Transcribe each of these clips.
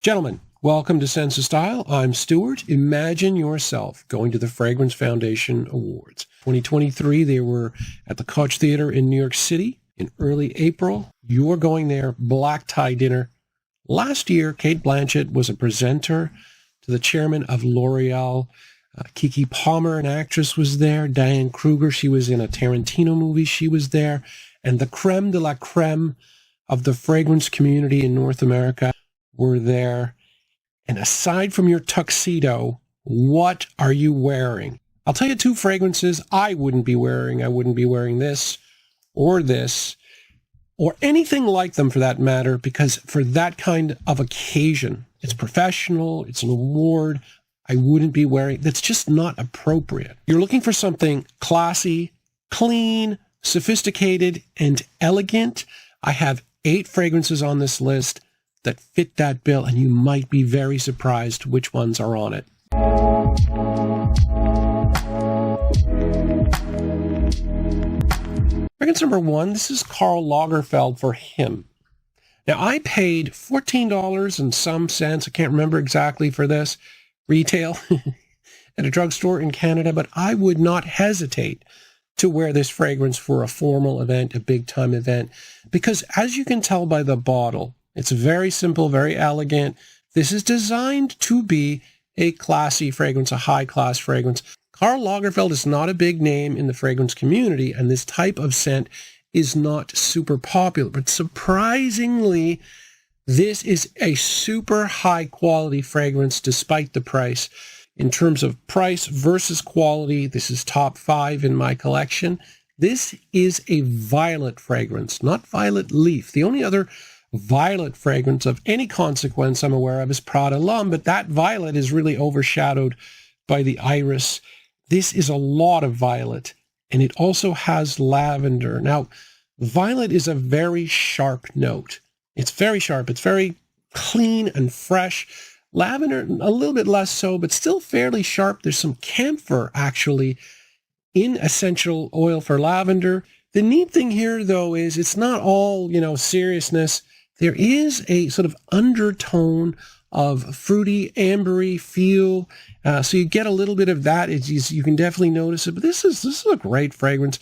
Gentlemen, welcome to Sense of Style. I'm Stuart. Imagine yourself going to the Fragrance Foundation Awards. 2023, they were at the Koch Theater in New York City in early April. You're going there, black tie dinner. Last year, Kate Blanchett was a presenter to the chairman of L'Oreal. Kiki Palmer, an actress, was there. Diane Kruger, she was in a Tarantino movie. She was there. And the creme de la creme of the fragrance community in North America were there. And aside from your tuxedo, what are you wearing? I'll tell you two fragrances I wouldn't be wearing. I wouldn't be wearing this, or anything like them for that matter, because for that kind of occasion, it's professional, it's an award, I wouldn't be wearing. That's just not appropriate. You're looking for something classy, clean, sophisticated, and elegant. I have 8 fragrances on this list that fit that bill, and you might be very surprised which ones are on it. Fragrance number 1, this is Karl Lagerfeld for him. Now, I paid $14 and some cents, I can't remember exactly for this, retail at a drugstore in Canada, but I would not hesitate to wear this fragrance for a formal event, a big time event, because as you can tell by the bottle, it's very simple, very elegant. This is designed to be a classy fragrance, a high-class fragrance. Karl Lagerfeld is not a big name in the fragrance community, and this type of scent is not super popular. But surprisingly, this is a super high-quality fragrance despite the price. In terms of price versus quality, this is top 5 in my collection. This is a violet fragrance, not violet leaf. The only other violet fragrance of any consequence I'm aware of is Prada Lum, but that violet is really overshadowed by the iris. This is a lot of violet, and it also has lavender. Now, violet is a very sharp note. It's very sharp. It's very clean and fresh. Lavender, a little bit less so, but still fairly sharp. There's some camphor, actually, in essential oil for lavender. The neat thing here, though, is it's not all, seriousness. There is a sort of undertone of fruity, ambery feel. So you get a little bit of that. You can definitely notice it. But this is a great fragrance.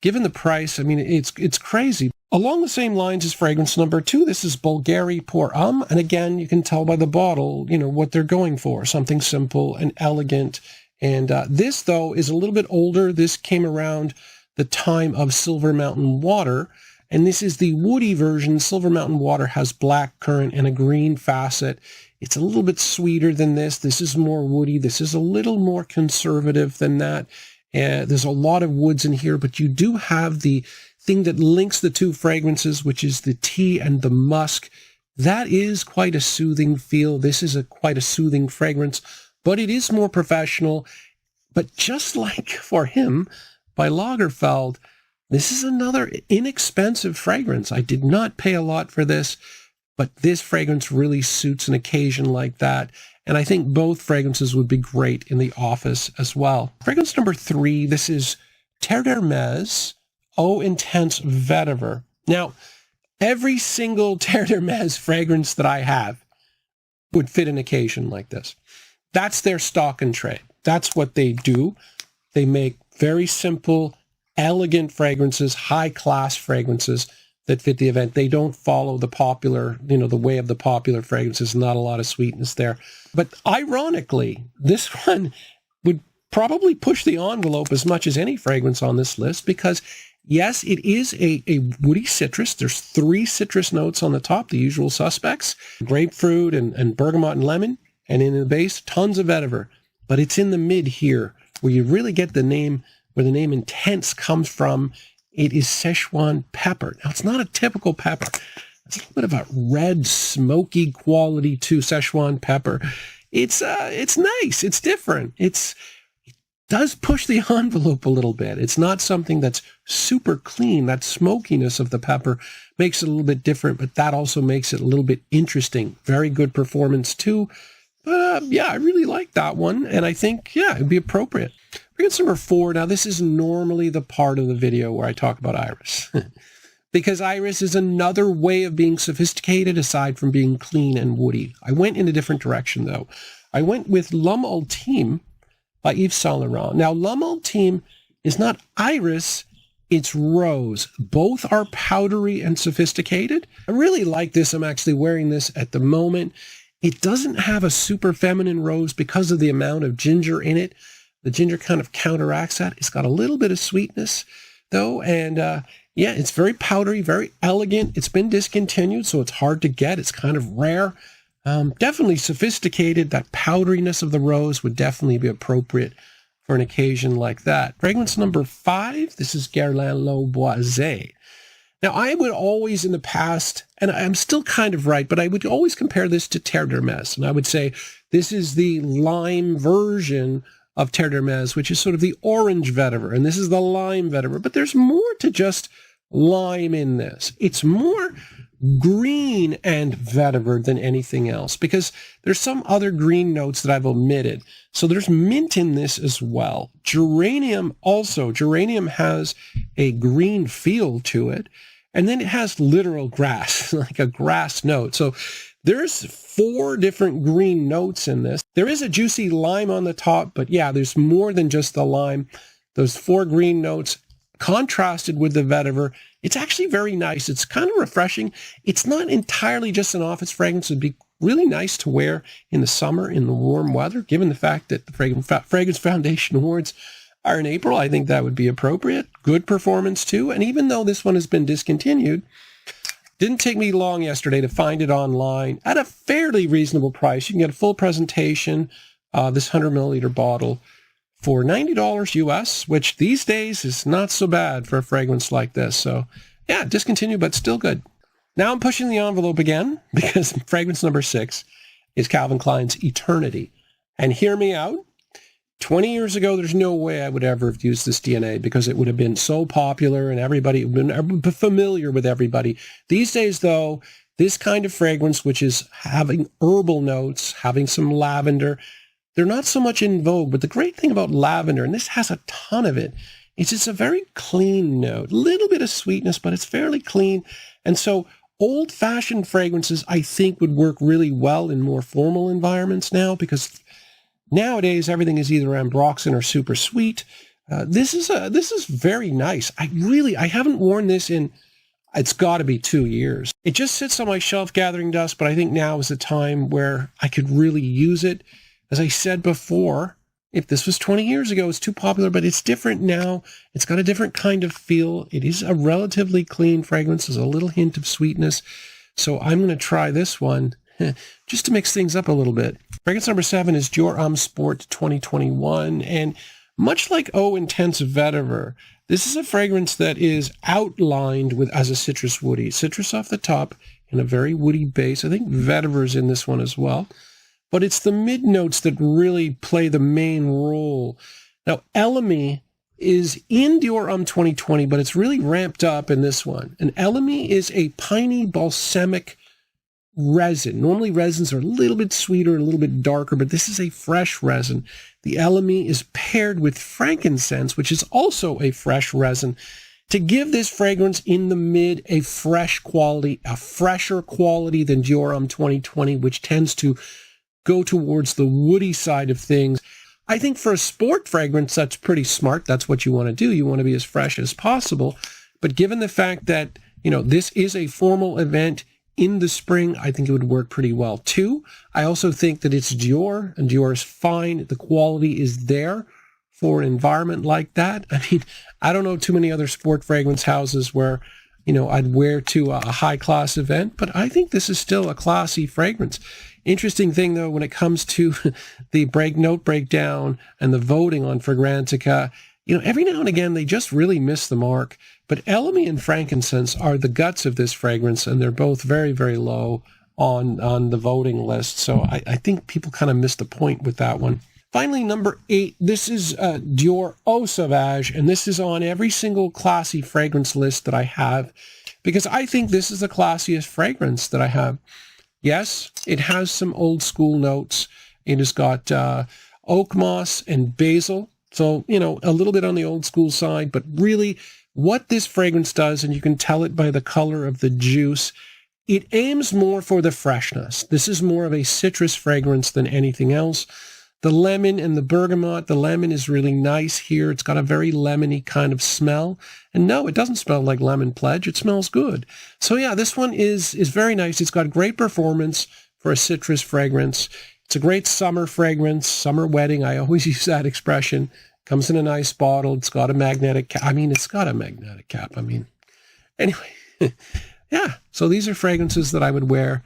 Given the price, I mean, it's crazy. Along the same lines as fragrance number 2, this is Bulgari Parfum. And again, you can tell by the bottle, what they're going for. Something simple and elegant. And this, though, is a little bit older. This came around the time of Silver Mountain Water. And this is the woody version. Silver Mountain Water has black currant and a green facet. It's a little bit sweeter than this. This is more woody. This is a little more conservative than that. There's a lot of woods in here, but you do have the thing that links the two fragrances, which is the tea and the musk. That is quite a soothing feel. This is quite a soothing fragrance, but it is more professional. But just like for him, by Lagerfeld, this is another inexpensive fragrance. I did not pay a lot for this, but this fragrance really suits an occasion like that. And I think both fragrances would be great in the office as well. Fragrance number 3, this is Terre d'Hermès Eau Intense Vetiver. Now, every single Terre d'Hermès fragrance that I have would fit an occasion like this. That's their stock and trade. That's what they do. They make very simple, elegant fragrances, high-class fragrances that fit the event. They don't follow the popular, the way of the popular fragrances. Not a lot of sweetness there. But ironically, this one would probably push the envelope as much as any fragrance on this list because, yes, it is a woody citrus. There's 3 citrus notes on the top, the usual suspects, grapefruit and bergamot and lemon. And in the base, tons of vetiver. But it's in the mid here where you really get the name, where the name intense comes from. It is Szechuan pepper. Now, it's not a typical pepper. It's a little bit of a red, smoky quality to Szechuan pepper. It's nice. It's different. It does push the envelope a little bit. It's not something that's super clean. That smokiness of the pepper makes it a little bit different, but that also makes it a little bit interesting. Very good performance, too. But, I really like that one, and I think, it'd be appropriate. Fragrance number 4. Now, this is normally the part of the video where I talk about iris. because iris is another way of being sophisticated aside from being clean and woody. I went in a different direction, though. I went with Lum Al Te by Yves Saint Laurent. Now, Lum Al Te is not iris, it's rose. Both are powdery and sophisticated. I really like this. I'm actually wearing this at the moment. It doesn't have a super feminine rose because of the amount of ginger in it. The ginger kind of counteracts that. It's got a little bit of sweetness, though, and yeah, it's very powdery, very elegant. It's been discontinued, so it's hard to get. It's kind of rare. Definitely sophisticated. That powderiness of the rose would definitely be appropriate for an occasion like that. Fragrance number 5, this is Gano Boaz. Now, I would always in the past, and I'm still kind of right, but I would always compare this to Terre d'Hermès, and I would say this is the lime version of Terre d'Hermès, which is sort of the orange vetiver, and this is the lime vetiver, but there's more to just lime in this. It's more green and vetiver than anything else, because there's some other green notes that I've omitted. So there's mint in this as well. Geranium also. Geranium has a green feel to it, and then it has literal grass, like a grass note. So there's 4 different green notes in this. There is a juicy lime on the top, but yeah, there's more than just the lime. Those 4 green notes contrasted with the vetiver. It's actually very nice. It's kind of refreshing. It's not entirely just an office fragrance. It'd be really nice to wear in the summer, in the warm weather, given the fact that the Fragrance Foundation Awards are in April. I think that would be appropriate. Good performance, too. And even though this one has been discontinued, didn't take me long yesterday to find it online at a fairly reasonable price. You can get a full presentation, this 100 milliliter bottle, for $90 US, which these days is not so bad for a fragrance like this. So yeah, discontinued, but still good. Now I'm pushing the envelope again, because fragrance number 6 is Calvin Klein's Eternity. And hear me out. 20 years ago, there's no way I would ever have used this DNA, because it would have been so popular and everybody would have been familiar with everybody. These days, though, this kind of fragrance, which is having herbal notes, having some lavender, they're not so much in vogue. But the great thing about lavender, and this has a ton of it, is it's a very clean note. Little bit of sweetness, but it's fairly clean. And so old-fashioned fragrances, I think, would work really well in more formal environments now, because nowadays everything is either ambroxan or super sweet. This is very nice. I haven't worn this in, it's got to be 2 years. It just sits on my shelf gathering dust, but I think now is the time where I could really use it. As I said before, if this was 20 years ago, it's too popular, but it's different now. It's got a different kind of feel. It is a relatively clean fragrance. There's a little hint of sweetness. So I'm going to try this one just to mix things up a little bit. Fragrance number 7 is Dior Sport 2021. And much like Eau Intense Vetiver, this is a fragrance that is outlined with as a citrus woody. Citrus off the top and a very woody base. I think vetiver's in this one as well. But it's the mid notes that really play the main role. Now, Elemi is in Dior 2020, but it's really ramped up in this one. And Elemi is a piney balsamic resin. Normally resins are a little bit sweeter, a little bit darker, but this is a fresh resin. The Elemi is paired with frankincense, which is also a fresh resin, to give this fragrance in the mid a fresh quality, a fresher quality than Dior 2020, which tends to go towards the woody side of things. I think for a sport fragrance, that's pretty smart. That's what you want to do. You want to be as fresh as possible. But given the fact that, this is a formal event in the spring, I think it would work pretty well too. I also think that it's Dior, and Dior is fine. The quality is there for an environment like that. I mean, I don't know too many other sport fragrance houses where, I'd wear to a high-class event, but I think this is still a classy fragrance. Interesting thing, though, when it comes to the note breakdown and the voting on Fragrantica, every now and again, they just really miss the mark. But Elemi and frankincense are the guts of this fragrance, and they're both very, very low on the voting list. So I think people kind of missed the point with that one. Finally, number 8, this is Dior Eau Sauvage, and this is on every single classy fragrance list that I have, because I think this is the classiest fragrance that I have. Yes, it has some old school notes. It has got oak moss and basil. So, a little bit on the old school side, but really what this fragrance does, and you can tell it by the color of the juice, it aims more for the freshness. This is more of a citrus fragrance than anything else. The lemon and the bergamot, the lemon is really nice here. It's got a very lemony kind of smell. And no, it doesn't smell like Lemon Pledge. It smells good. So yeah, this one is very nice. It's got great performance for a citrus fragrance. It's a great summer fragrance, summer wedding. I always use that expression. Comes in a nice bottle. It's got a magnetic cap. It's got a magnetic cap. Anyway, yeah. So these are fragrances that I would wear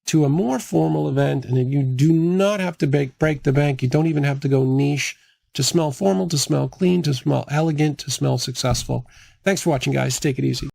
to a more formal event, and you do not have to break the bank. You don't even have to go niche to smell formal, to smell clean, to smell elegant, to smell successful. Thanks for watching, guys. Take it easy.